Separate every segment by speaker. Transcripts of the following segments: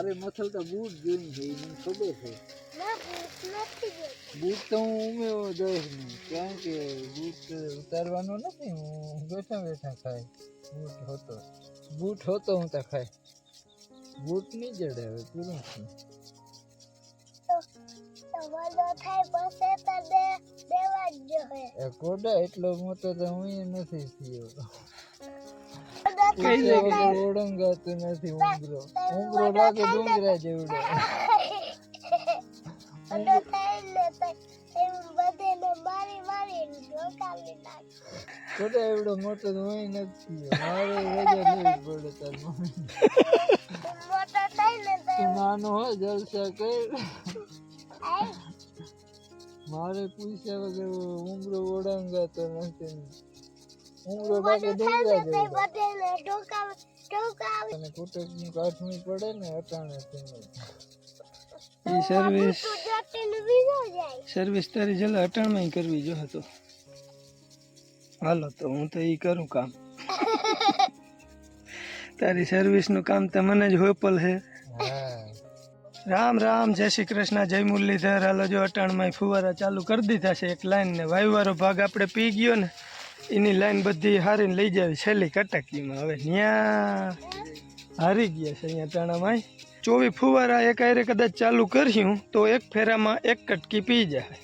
Speaker 1: મારે મથલતા બૂટ જોઈને છે મને ખબર છે બૂટ તો હું ઉમેરો દઈશ નહીં કારણ કે બૂટ ઉતારવાનો નથી હું બેઠા બેઠા ખાય બૂટ હોતો હું તો ખાય બૂટ નહીં જડે હવે પૂરું છું કોડા એટલો મોટો તો હું નથી થયો ઓળંગાતું નથી ઉંગરો લાગે ડુંગરા જેવડો કોડા એવડો મોટો તો હું નથી મારે રજા લેવી પડે તાર મમ્મી નાનો હોય જલસા કર મારે પૂછ્યા વગર ઉંગરો ઓળંગાતો નથી ઉંગરો લાગે ડુંગરા જેવડો અને કુટુંબનું કાઠવું પડે ને અટાણે
Speaker 2: સર્વિસ તારી જલા અટાણમાં કરવી જો હતો હાલો તો હું તો ઈ કરું કામ તારી સર્વિસ નું કામ તો મને જ હોપલ હે રામ રામ જય શ્રી કૃષ્ણ જય મુરલીધર હાલો જો અટાણમાં ફુવારા ચાલુ કરી દીધા છે એક લાઈન ને વાયુવાળો ભાગ આપણે પી ગયો ને એની લાઈન બધી હારીને લઈ જાવી છેલ્લી કટકીમાં હવે ત્યાં હારી ગયા છે અહીંયા ટાણામાં 24 ફુવારા એક આરે કદાચ ચાલુ કર્યું તો એક ફેરામાં એક કટકી પી જાય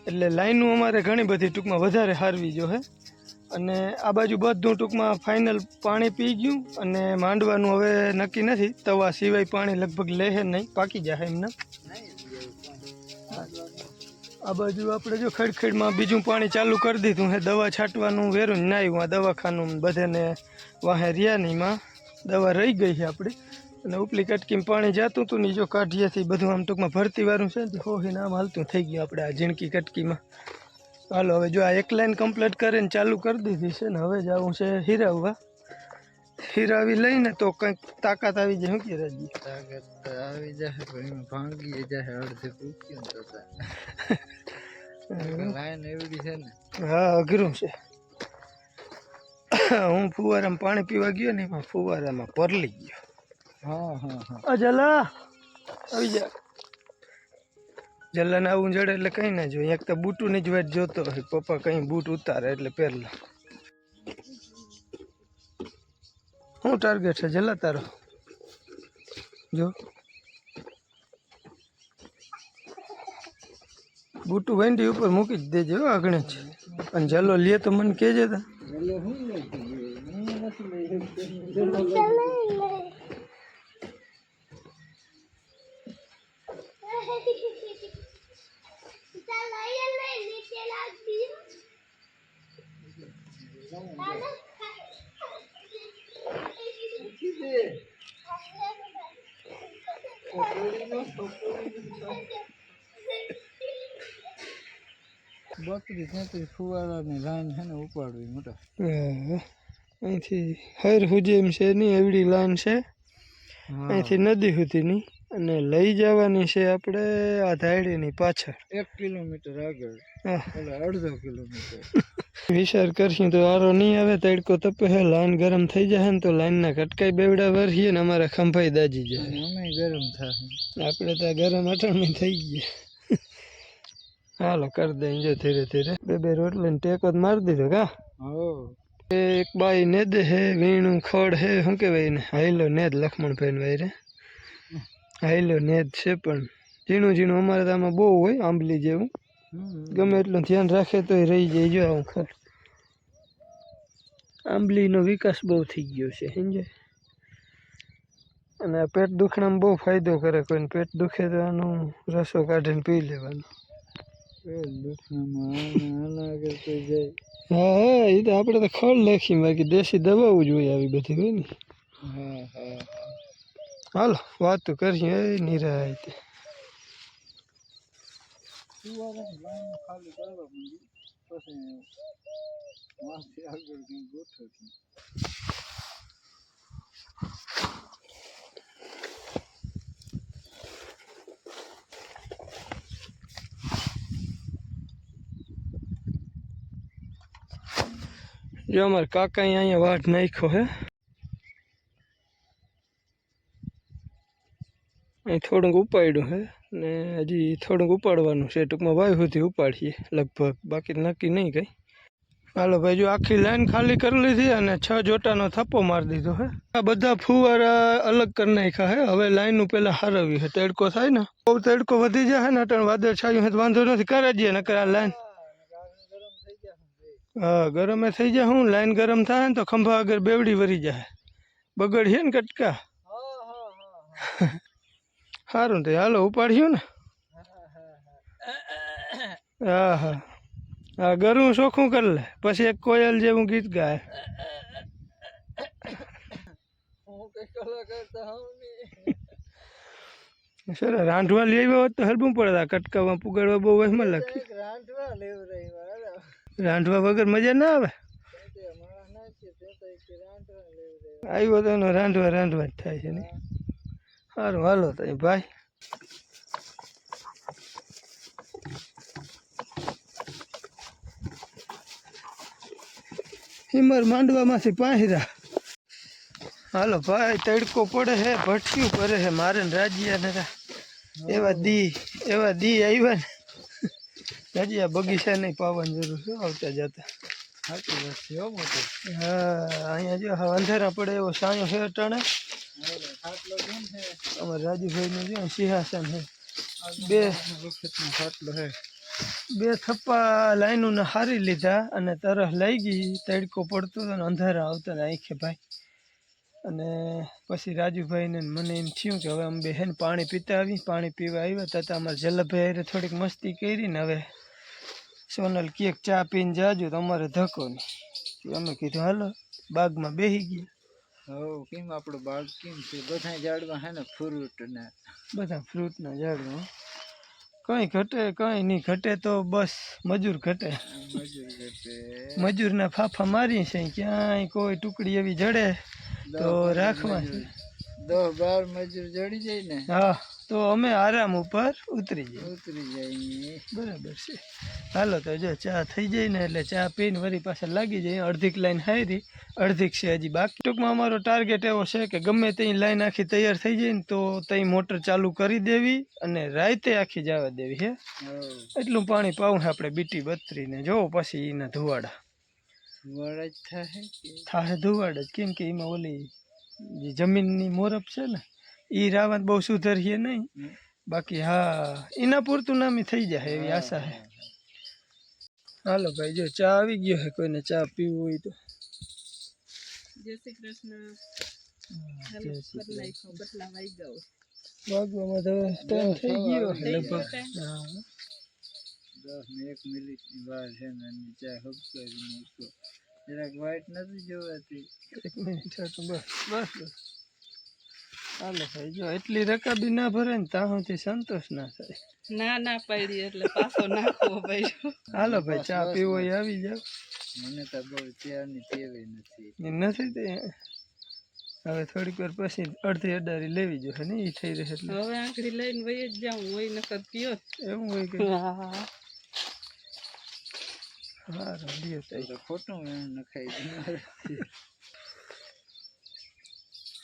Speaker 2: એટલે લાઈનું અમારે ઘણી બધી ટૂંકમાં વધારે હારવી જો હે અને આ બાજુ બધું ટૂંકમાં ફાઇનલ પાણી પી ગયું અને માંડવાનું હવે નક્કી નથી તવા સિવાય પાણી લગભગ લેહે નહીં પાકી જાય એમને આ બાજુ આપણે જો ખડખડમાં બીજું પાણી ચાલુ કરી દીધું હે દવા છાંટવાનું વેરું ના આવ્યું આ દવાખાનું બધાને વાહે રહ્યા નીમાં દવા રહી ગઈ છે આપણી અને ઉપલી કટકીમાં પાણી જતું હતું ને જો કાઢીએથી બધું આમ ટૂંકમાં ભરતીવાળું છે ને હોહીને આમ હાલતું થઈ ગયું આપણે આ ઝીણકી કટકીમાં હાલો હવે જો આ એક લાઈન કમ્પ્લીટ કરીને ચાલુ કરી દીધી છે ને હવે જવું છે હીરાવવા હીરાવી લઈને તો કંઈક તાકાત આવી જાય શું કે રાજી
Speaker 1: તાકાત આવી જાય પણ ભાંગી જાય અડધે પૂછ્યું તો લાઈન એવડી છે ને
Speaker 2: હા અઘરું છે હું ફુવારામાં પાણી પીવા ગયો ને એમાં ફુવારામાં પરલી ગયો હા જલા આવી જા જલાને આવું જડે એટલે કઈ ના જોઈએ એક તો બૂટુની જ વાત જોતો હોય પપ્પા કઈ બૂટ ઉતારે એટલે પહેરલા શું ટાર્ગેટ છે જલા તારો જો બૂટું વેંડી ઉપર મૂકી જ દેજો આગળ જ અને જલો લે તો મને કહેજે તા
Speaker 1: બકરી ત્યાંથી ફુવારાની લાઈન છે ને ઉપાડવી મોટા
Speaker 2: અહીંથી હર સુધી એમ છે નહીં એવડી લાઈન છે અહીંથી નદી સુધીની અને લઈ જવાની છે આપણે આ ધાયડીની પાછળ
Speaker 1: 1 કિલોમીટર આગળ એટલે અડધો કિલોમીટર
Speaker 2: વિચાર કરશું તો આરો નહીં આવે તડકો તપે હે લાઈન ગરમ થઈ જાય ને તો લાઈનના કટકાઈ બેવડા વરસીએ ને અમારા ખંભાઈ દાજી જાય
Speaker 1: અમે ગરમ થાય
Speaker 2: આપણે તો ગરમ અઠાણું થઈ ગયા હાલો કરી દે જો ધીરે ધીરે બે રોટલી ને ટેકો જ મારી દીધો કા એક બાઈ નેદ હે વીણું ખડ હે શું કહેવાય ને હાઈલો નેદ લક્ષ્મણભાઈ વાયરે હાઈલો નેદ છે પણ ઝીણું ઝીણું અમારે તો આમાં બહુ હોય આંબલી જેવું ગમે એટલું ધ્યાન રાખે તો રહી જાય જો આવું ખર આંબલીનો વિકાસ બહુ થઈ ગયો છે સમજાય અને આ પેટ દુખણામાં બહુ ફાયદો કરે કોઈને પેટ દુખે તો આનું રસો કાઢીને પી લેવાનો હા હા એ તો આપણે તો ખડ નાખીએ બાકી દેશી દવાઓ જોઈએ આવી બધી હોય ને હાલો વાત તો કરીએ એ નિરાય તે જો અમારા કાકા અહીંયા વાટ નાખ્યો હે અહીં થોડુંક ઉપાડ્યું હે ને હજી થોડુંક ઉપાડવાનું છે. ટૂંકમાં વાયુ સુધી ઉપાડીએ લગભગ, બાકી નક્કી નહીં કંઈ. હાલો ભાઈ, જો આખી લાઈન ખાલી કરી લીધી અને 6 જોટાનો થપ્પો મારી દીધો હે. આ બધા ફુવારા અલગ કરી નાખ્યા હે. હવે લાઈનનું પહેલાં હારવી છે. તડકો થાય ને, બહુ તડકો વધી જાય ને, અટણ વાદળ છાયું હોય તો વાંધો નથી, કરે જઈએ નકર આ લાઈન હા ગરમે થઈ જાય. હું લાઈન ગરમ થાય ને તો ખંભા આગળ બેવડી વરી જાય, બગડીએ ને કટકા. સારું તો હાલો ઉપાડ્યું ને. હા હા હા, ગરું ચોખ્ખું કરી લે, પછી એક કોયલ જેવું ગીત ગાય. સર રાંધવા લઈ આવ્યો હોત તો હરબું પડે. કટકામાં પુગાડવા બહુ વહેમાં લાગી. રાંધવા વગર મજા ના આવે. આવ્યો તો એનો રાંધવા જ થાય છે ને. સારું હાલો તો ભાઈ. હિમર માંડવામાંથી પાંહરા. હાલો ભાઈ, તડકો પડે હે, ભટક્યું કરે હે મારે ને રાજીયા ને. એવા દી આવ્યા ને. રાજીયા બગીચા નહીં પાવાની જરૂર છે આવતા જતા. હા અહીંયા જો અંધારા પડે એવો સાયો છે અટાણે. અમારે રાજુભાઈ નું જો સિંહાસન છે. બે થપ્પા લાઈનો હારી લીધા અને તરફ લઈ ગઈ. તડકો પડતો હતો ને અંધારા આવતા ને આંખે ભાઈ. અને પછી રાજુભાઈ ને મને એમ થયું કે હવે અમે બે હે ને પાણી પીતા આવી. પાણી પીવા આવ્યા હતા અમારે જલભાઈ થોડીક મસ્તી કરી ને. હવે સોનલ કેક ચા પીને જાજો તો અમારે ધક્કો નહીં. અમે કીધું હાલો બાગમાં બેસી ગયા.
Speaker 1: કેમ આપણો બાગ કેમ છે? બધા ઝાડમાં હે ને ફ્રૂટ ને
Speaker 2: બધા ફ્રૂટના ઝાડમાં. કઈ ઘટે કઈ નહીં ઘટે તો બસ મજૂર ઘટે. મજૂરના ફાફા મારી છે. ક્યાંય કોઈ ટુકડી એવી જડે તો રાખવા છે.
Speaker 1: 10-12 મજૂર જડી જાય ને,
Speaker 2: હા તો અમે આરામ ઉપર ઉતરી જાય. બરાબર છે. હાલો તો જો ચા થઈ જાય ને એટલે ચા પીને વળી પાછા લાગી જાય. અડધીક લાઈન હારી, અડધીક છે હજી બાકી. ટૂંકમાં અમારો ટાર્ગેટ એવો છે કે ગમે ત્યાં લાઈન આખી તૈયાર થઈ જાય ને તો ત્યાં મોટર ચાલુ કરી દેવી અને રાતે આખી જવા દેવી છે. એટલું પાણી પાવું છે આપણે બીટી બત્રીને. જોવો પછી એના ધુવાડા થાય. ધુવાડા જ કેમ કે એમાં ઓલી જે જમીનની મોરપ છે ને એ રાવત બહુ સુધરીએ નહીં. બાકી હા એના પૂરતું નામી થઈ જાય એવી આશા છે. હાલો ભાઈ, જો ચા આવી ગયો છે. કોઈને ચા પીવું હોય તો. જય શ્રી કૃષ્ણ. વાગવામાં તો ટાઈમ થઈ ગયો લગભગ.
Speaker 1: 10 મિનિટ ની વાર છે ને ચા હબ કરી જરાક વાઈટ નથી જોવાતી.
Speaker 2: 1 મિનિટ બસ. હાલો ભાઈ, જો એટલી રકાબી ના ભરે ને ત્યાં સુધી સંતોષ ના થાય. ના પડી એટલે પાછો નાખવો ભાઈ. હાલો ભાઈ, ચા પીવો એ આવી જાવ.
Speaker 1: મને તો બહુ ચાની ટેવ નથી.
Speaker 2: તે હવે થોડીક વાર પછી અડધી અડારી લેવી જોઈએ ને એ થઈ રહે એટલે હવે આંકડી લઈને વહી જ જાઉં હોય નકર પીઓ એવું હોય કે હા
Speaker 1: ખોટું નખાઈ.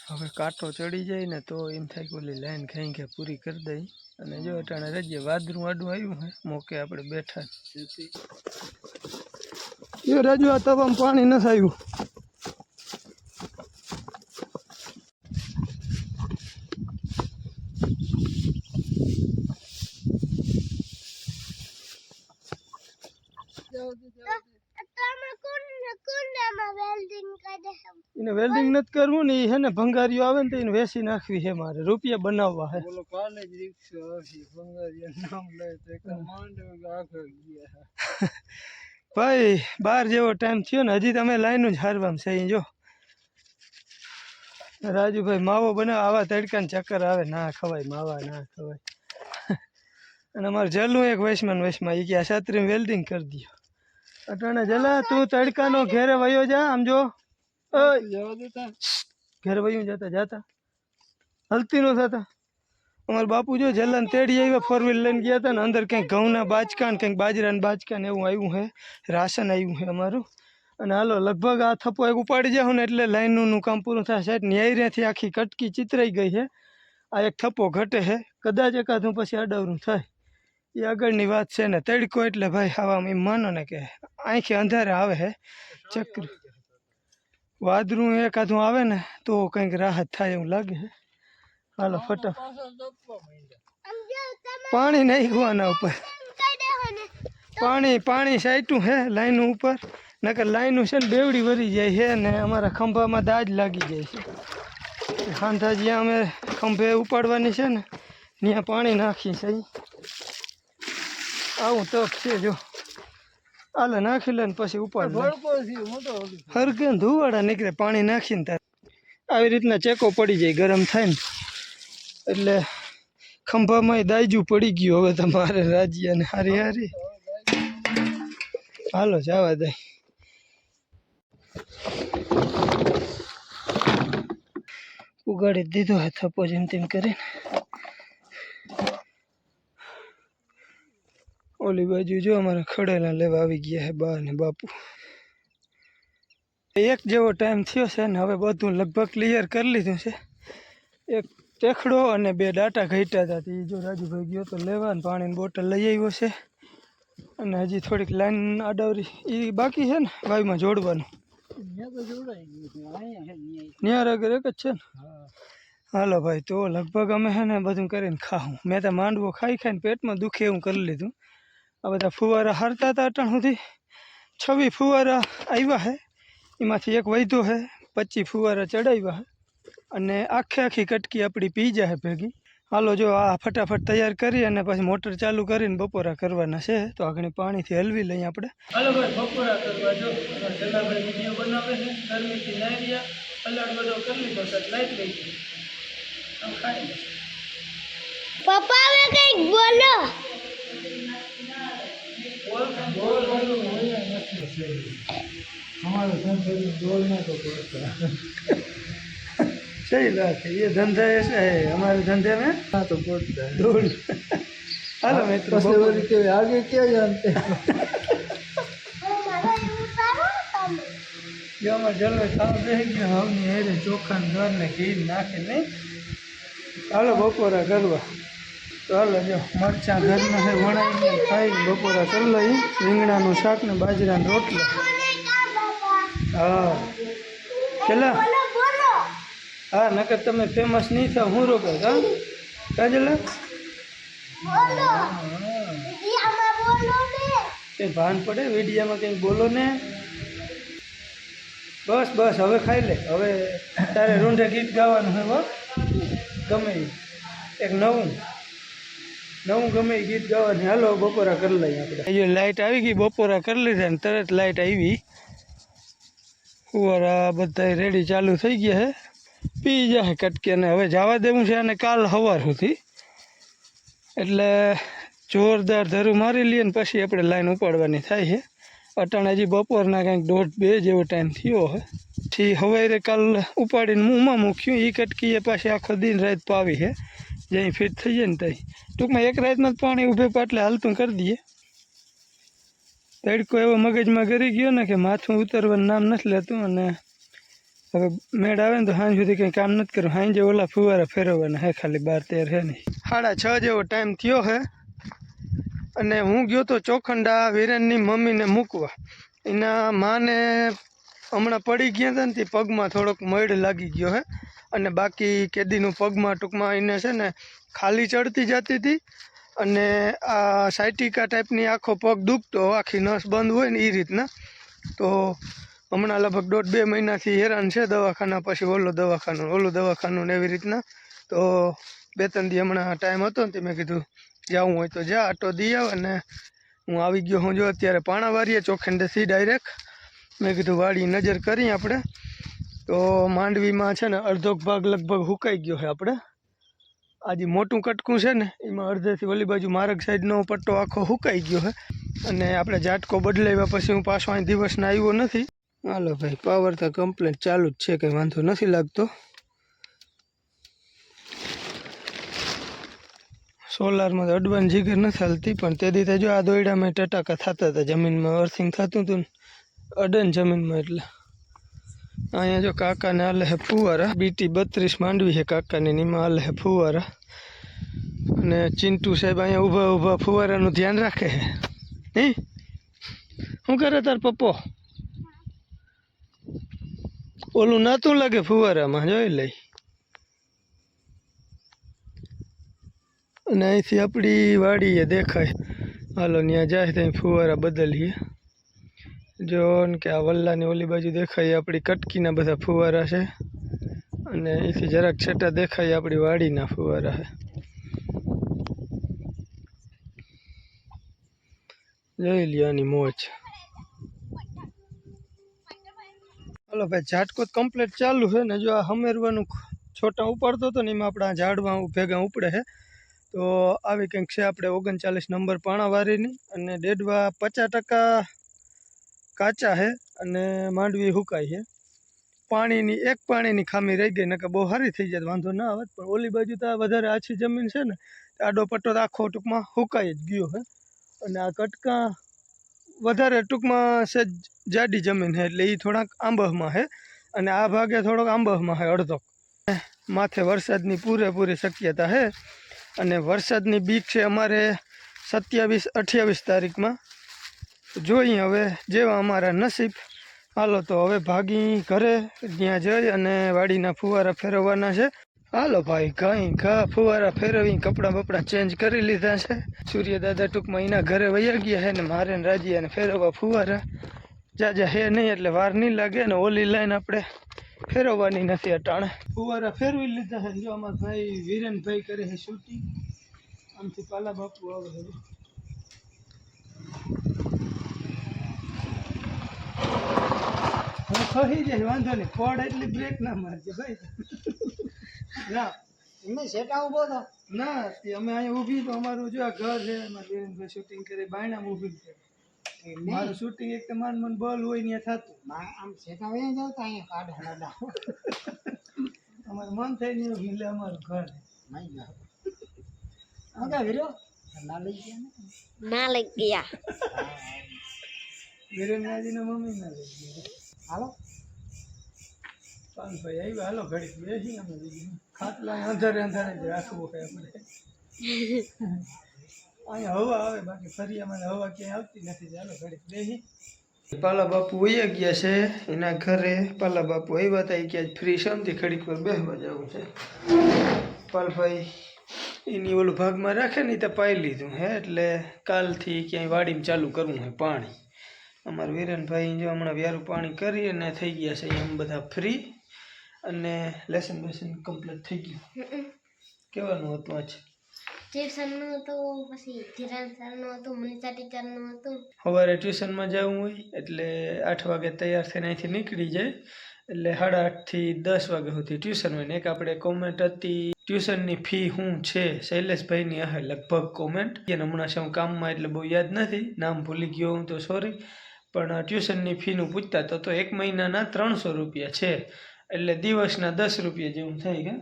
Speaker 2: હવે કાંટો ચડી જાય ને તો એમ થાય કે ઓલી લાઈન ખાઈ કે પૂરી કરી દઈ. અને જો અટાણે રજીએ વાદરું આડું આવ્યું હે મોકે આપણે બેઠા. જો રાજુ આ તવામાં પાણી નથી આવ્યું. એને વેલ્ડિંગ નથી કરવું ને, હે ને ભંગારીઓ આવે ને તો એને વેસી નાખવી છે મારે, રૂપિયા બનાવવા હે.
Speaker 1: બોલો કાલે જ રિક્ષો આવશે ભંગારીયા નામ લે તો એક માંડવ આગળ ગયા.
Speaker 2: ભાઈ 12 જેવો ટાઈમ થયો ને હજી તમે લાઈન જ હારવામ છે. જો રાજુભાઈ માવો બનાવ, આવા તડકાને ચક્કર આવે ના ખવાય, માવા ના ખવાય. અને અમારે જલું એક વૈશમાં એ કે આ છત્રી વેલ્ડિંગ કરી દો. અટાણે જલા તું તડકાનો ઘેરે વયો જા. આમ જો ઘેર વયું જતા હલતી ન થતા. અમારા બાપુ જો જલાને તેડી આવ્યા, 4 વ્હીલ લઈને ગયા હતા ને અંદર કંઈક ઘઉંના બાચકા ને કંઈક બાજરાના બાચકા ને એવું આવ્યું છે, રાશન આવ્યું છે અમારું. અને હાલો લગભગ આ થપ્પો એક ઉપાડી જાઉં ને એટલે લાઈનનું કામ પૂરું થાય. સાહેબ ન્યાયરેથી આખી કટકી ચિતરાઈ ગઈ છે આ એક થપ્પો ઘટે છે, કદાચ એકાદું પછી અડવરું થાય એ આગળની વાત છે ને. તડકો એટલે ભાઈ આવા એમ માનો ને કે આંખે અંધારે આવે છે ચક્ર. વાદળું એકાદું આવે ને તો કંઈક રાહત થાય એવું લાગે છે. હાલો ફટાફટ પાણી નાખવાના ઉપર. પાણી સાઈટું હે લાઈન ઉપર, નકર લાઈનું છે ને બેવડી વરી જાય છે ને અમારા ખંભામાં દાજ લાગી જાય છે. હાંધા જ્યાં અમે ખંભે ઉપાડવાની છે ને ત્યાં પાણી નાખીએ છે. આવું તપ છે જો. હાલે નાખી લે ને પછી ઉપાડ હરકે ધુવાડા નીકળે પાણી નાખીને તાર. આવી રીતના ચેકો પડી જાય ગરમ થાય ને એટલે ખંભામાં દાયજું પડી ગયું હવે તમારે રાજ્યાને હારી હારી. હાલો જવા દે. ઉગાડી દીધો હે થપ્પો જેમ તેમ કરીને. ઓલી બાજુ જો અમારા ખડેલા લેવા આવી ગયા હે બા ને બાપુ. એક જેવો ટાઈમ થયો છે ને હવે બધું લગભગ ક્લિયર કરી લીધું છે. એક ટેખડો અને 2 ડાટા ઘટ્યા હતા એ જો રાજુભાઈ ગયો તો લેવા ને પાણીની બોટલ લઈ આવ્યો છે. અને હજી થોડીક લાઈન આડાવરી એ બાકી છે ને વાયુમાં જોડવાનું. ન્યાર આગળ એક જ છે ને. હાલો ભાઈ તો લગભગ અમે છે ને બધું કરીને ખાવું. મેં તો માંડવો ખાઈ ખાઈને પેટમાં દુખે એવું કરી લીધું. આ બધા ફુવારા હરતા હતા અટાણ સુધી 26 ફુવારા આવ્યા છે, એમાંથી એક વધ્યો છે, 25 ફુવારા ચડાવ્યા છે અને આખી કટકી આપણી પી જાય ભેગી. હાલો જો આ ફટાફટ તૈયાર કરી અને પછી મોટર ચાલુ કરીને બપોરા કરવાના છે. તો આગળ પાણીથી હલવી લઈએ આપણે. હાલો ભાઈ બપોરા કરવા જો જલાભાઈ વિડીયો બનાવે છે. ગરમીથી નાઈ રહ્યા, પલાળ બધો કરી લીધો તો લાઈટ લઈ ગઈ.
Speaker 3: પપ્પા હવે કંઈક બોલો.
Speaker 2: सही बात है, ये धंधा ऐसा है हमारे धंधे में तो बोलता है दौड़. हेलो मित्रों
Speaker 1: के आगे क्या जानते हैं.
Speaker 2: जो हमारे जल में खाव देगी हमने हेरे चोखा घर ने घी नाखे नहीं. हालो बपोरा करवा. तो हालो जो मरचा घर में है वणाई खाई बपोरा कर लई. રીંગણાનું શાક ને બાજરાનો રોટલો. હા ચલા હા નકર તમે ફેમસ નહીં થાવ. હું રોકે હા કાજલા કંઈ ભાન પડે વિડીયામાં કંઈક બોલો ને. બસ બસ હવે ખાઈ લે. હવે તારે રૂંઢે ગીત ગાવાનું હોય ગમે એક નવું ગમે ગીત ગાવાનું. હાલો બપોરા કરી લઈએ આપણે. એ લાઇટ આવી ગઈ, બપોરા કરી લીધા ને તરત લાઇટ આવી. ફુવારા બધા રેડી ચાલુ થઈ ગયા છે. પી જાય કટકે ને હવે જવા દેવું છે અને કાલ સવાર સુધી એટલે જોરદાર ધરું મારી લઈએ ને પછી આપણે લાઈન ઉપાડવાની થાય છે. અટાણે હજી બપોરના કંઈક 1:30-2 જેવો ટાઈમ થયો હોય. પછી સવારે કાલ ઉપાડીને મૂમાં મૂક્યું. એ કટકીએ પાછી આખો દિન રાત પાવી છે જ્યાં ફિટ થઈ જાય ને ત્યાં. ટૂંકમાં એક રાતમાં જ પાણી ઊભે પાટલે હાલતું કરી દઈએ. તડકો એવો મગજમાં કરી ગયો ને કે માથું ઉતરવાનું નામ નથી લેતું. અને હવે મેળ આવે ને તો સાંજ સુધી કંઈ કામ નથી કરવું. સાંજે ઓલા ફુવારા ફેરવવાના હે ખાલી 12-13 છે નહીં. 6:30 જેવો ટાઈમ થયો છે અને હું ગયો તો ચોખંડા વિરેનની મમ્મીને મૂકવા. એના માને હમણાં પડી ગયા હતા ને તે પગમાં થોડોક મળ લાગી ગયો છે. અને બાકી કેદીનું પગમાં ટૂંકમાં એને છે ને ખાલી ચડતી જતી હતી અને આ સાયટિકા ટાઈપની આખો પગ દુખતો, આખી નસ બંધ હોય ને એ રીતના. તો હમણાં લગભગ 1.5-2 મહિનાથી હેરાન છે. દવાખાના પછી ઓલું દવાખાનું ને એવી રીતના. તો 2-3 દી હમણાં ટાઈમ હતો ને મેં કીધું જવું હોય તો જા આટો દી આવે. અને હું આવી ગયો. હું જો અત્યારે પાણા વારીએ ચોખંડેથી ડાયરેક્ટ. મેં કીધું વાડી નજર કરી આપણે. તો માંડવીમાં છે ને અડધોક ભાગ લગભગ સુકાઈ ગયો છે આપણે. આ જે મોટું કટકું છે ને એમાં અડધેથી ઓલી બાજુ માર્ગ સાઈડનો પટ્ટો આખો સુકાઈ ગયો છે. અને આપણે ઝાટકો બદલાવ્યા પછી હું પાછો અહીં દિવસના આવ્યો નથી. હાલો ભાઈ પાવર તો કમ્પ્લેટ ચાલુ જ છે, કંઈ વાંધો નથી લાગતો. સોલારમાં તો અડવાની જીગર નથી હાલતી. પણ તે દીધે જો આ દોયડામાં ટટાકા થતા હતા. જમીનમાં અર્થિંગ થતું હતું ને અડન જમીનમાં એટલે અહીંયા જો કાકાને હાલે હે ફુવારા, BT 32 માંડવી છે કાકાની, નીમાં હાલે હે ફુવારા. અને ચિંટુ સાહેબ અહીંયા ઊભા ઊભા ફુવારાનું ધ્યાન રાખે છે. નહીં શું કરે તાર પપ્પો? ઓલું નાતું લાગે ફુવારામાં, જોઈ લઈ. અને અહીંથી આપણી વાડીએ દેખાય. હાલો ત્યાં જાય ત્યાં ફુવારા બદલીએ. જો ને કે આ વલ્લાની ઓલી બાજુ દેખાય આપણી કટકીના બધા ફુવારા છે. અને અહીંથી જરાક છેટા દેખાય આપણી વાડીના ફુવારા છે. જોઈ લ્યો આની મોજ. હાલો ભાઈ, ઝાટકો કમ્પ્લીટ ચાલુ છે ને. જો આ હમેરવાનું છોટા ઉપાડતો હતો ને એમાં આપણા ઝાડવા ભેગા ઉપડે છે. તો આવી કંઈક છે આપણે 39 નંબર પાણાવાળીની. અને ડેડવા 50% કાચા છે અને માંડવી હુકાઈ છે. પાણીની એક પાણીની ખામી રહી ગઈ, નકર બહુ સારી થઈ જાય, વાંધો ના આવે. પણ ઓલી બાજુ તો વધારે આછી જમીન છે ને, આડો પટ્ટો આખો ટૂંકમાં હુકાઈ જ ગયો છે. અને આ કટકા વધારે ટૂંકમાં છે જાડી જમીન છે, એટલે એ થોડાક આંબહમાં છે. અને આ ભાગે થોડોક આંબહમાં છે અડધો. માથે વરસાદની પૂરેપૂરી શક્યતા છે. અને વરસાદની બીક છે અમારે 27-28 તારીખમાં. જોઈએ હવે જેવા અમારા નસીબ. હાલો તો હવે ભાગી ઘરે, ત્યાં જઈ અને વાડીના ફુવારા ફેરવવાના છે. હાલો ભાઈ, ફુવારા ફેરવી કપડાં બપડા ચેન્જ કરી લીધા છે. સૂર્ય દાદા ટૂંકમાં એના ઘરે વયા ગયા છે ને મારે ને રાજીયાને ફેરવવા ફુવારા. જાજા હે નહીં એટલે વાર નહીં લાગે. ને ઓલી લાઈન આપણે ફેરવવાની નથી અટાણે. ફુવારા ફેરવી લીધા છે. જો અમારા ભાઈ વિરેનભાઈ કરે છે શૂટિંગ. આમથી પાલા બાપુ આવે છે. ખહી જાય વાંધો નહીં, ફોડ એટલી બ્રેક ના મારજે ભાઈ. ના
Speaker 1: એમને સેટા ઉભો હતો
Speaker 2: ના, અમે અહીંયા ઊભી તો અમારું જો આ ઘર છે, અમારે વિરેનભાઈ શૂટિંગ કરે, બાયણામાં ઊભી છે. મારું શૂટિંગ એક તો મન બોલ હોય ત્યાં થતું.
Speaker 1: આમ સેટા વયા જાવ તો અહીંયા કાઢ હડા
Speaker 2: અમારું મન થઈ નહીં ઊભી, એટલે અમારું ઘર
Speaker 1: નહીં જાવ. ઓકે વીરો ના લઈ ગયા ને,
Speaker 3: ના લઈ ગયા.
Speaker 2: વિરેનભાઈના મમ્મી ના લઈ ગયા.
Speaker 1: હાલો
Speaker 2: ભાઈ આવ્યા, હાલો ઘડીક બેસી. અમે બીજું ખાટલા અંધારે અંધારે જ રાખવું હોય આપણે. અહીંયા હવા આવે, બાકી ફરિયામાં હવા ક્યાંય આવતી નથી. ચાલો ઘડીક બેસી. પાલા બાપુ વયા ગયા છે એના ઘરે. પાલા બાપુ આવ્યા હતા, ક્યાંય ફ્રી શાંતિ ઘડીક પર બેસવા જવું છે. પાલભાઈ એની ઓલું ભાગમાં રાખે ને તો પાઈ લીધું હે, એટલે કાલથી ક્યાંય વાડીમાં ચાલુ કરવું હોય પાણી. અમારા વિરેનભાઈ જો હમણાં વ્યારું પાણી કરી અને થઈ ગયા છે એમ બધા ફ્રી. અને લેસન બેસન કમ્પ્લીટ થઈ ગયું. કેવાનું હતું આજ?
Speaker 3: ટ્યુશનનું હતું, પછી ધીરાન સરનું હતું, મનીષા ટીચરનું હતું.
Speaker 2: સવારે ટ્યુશનમાં જવું હોય એટલે 8 વાગે તૈયાર થઈને અહીંથી નીકળી જાય, એટલે 8:30 થી 10 વાગ્યા સુધી ટ્યુશન હોય. ને એક આપણે કોમેન્ટ હતી ટ્યુશનની ફી શું છે, શૈલેષભાઈની હશે લગભગ કોમેન્ટ. એને હમણાં છે હું કામમાં એટલે બહુ યાદ નથી, નામ ભૂલી ગયો હું તો સોરી. પણ ટ્યુશનની ફીનું પૂછતા તો 1 મહિનાના 300 રૂપિયા છે, એટલે દિવસના 10 રૂપિયા જેવું થાય કે.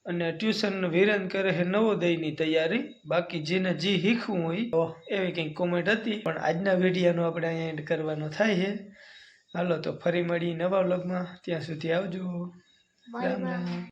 Speaker 2: અને ટ્યુશન વિરેન કરે છે નવોદયની તૈયારી. બાકી જેને જે શીખવું હોય તો એવી કંઈક કોમેન્ટ હતી. પણ આજના વિડીયોનો આપણે અહીંયા એન્ડ કરવાનો થાય છે. હાલો તો ફરી મળી નવા વ્લોગમાં, ત્યાં સુધી આવજો. રામ રામ.